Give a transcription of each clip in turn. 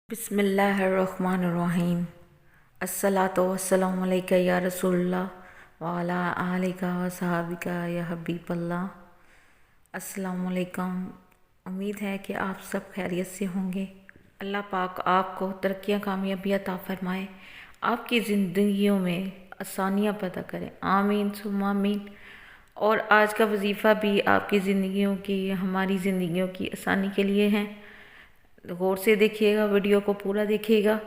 بسم اللہ الرحمن الرحیم۔ الصلاۃ والسلام علیکہ یا رسول اللہ وعلی آلکہ و صحابکہ یا حبیب اللہ۔ السلام علیکم، امید ہے کہ آپ سب خیریت سے ہوں گے۔ اللہ پاک آپ کو ترقیاں کامیابی عطا فرمائے، آپ کی زندگیوں میں آسانیاں پیدا کرے، آمین ثم آمین۔ اور آج کا وظیفہ بھی آپ کی زندگیوں کی، ہماری زندگیوں کی آسانی کے لیے ہیں۔ غور سے دیکھیے گا، ویڈیو کو پورا دیکھیے گا،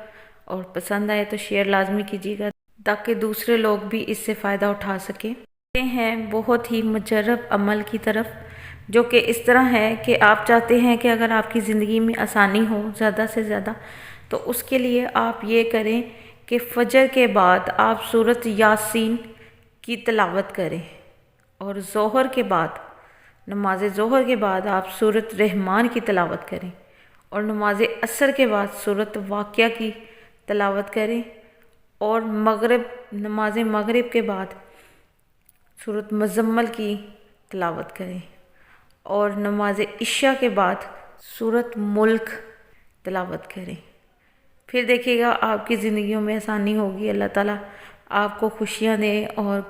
اور پسند آئے تو شیئر لازمی کیجیے گا تاکہ دوسرے لوگ بھی اس سے فائدہ اٹھا سکیں۔ ہیں بہت ہی مجرب عمل کی طرف، جو کہ اس طرح ہے کہ آپ چاہتے ہیں کہ اگر آپ کی زندگی میں آسانی ہو زیادہ سے زیادہ، تو اس کے لیے آپ یہ کریں کہ فجر کے بعد آپ سورۃ یاسین کی تلاوت کریں، اور ظہر کے بعد، نماز ظہر کے بعد آپ سورۃ رحمان کی تلاوت کریں، اور نماز عصر کے بعد سورۃ واقعہ کی تلاوت کریں، اور نماز مغرب کے بعد سورۃ مزمل کی تلاوت کریں، اور نماز عشاء کے بعد سورۃ ملک تلاوت کریں۔ پھر دیکھیے گا آپ کی زندگیوں میں آسانی ہوگی۔ اللہ تعالیٰ آپ کو خوشیاں دے اور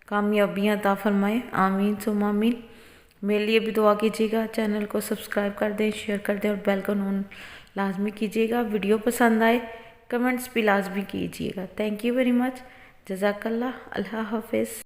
کامیابیاں عطا فرمائے، آمین ثم آمین۔ میرے لیے بھی دعا کیجیے گا، چینل کو سبسکرائب کر دیں، شیئر کر دیں، اور بیل کو نون لازمی کیجیے گا۔ ویڈیو پسند آئے کمنٹس بھی لازمی کیجیے گا۔ تھینک یو ویری مچ، جزاک اللہ، اللہ حافظ۔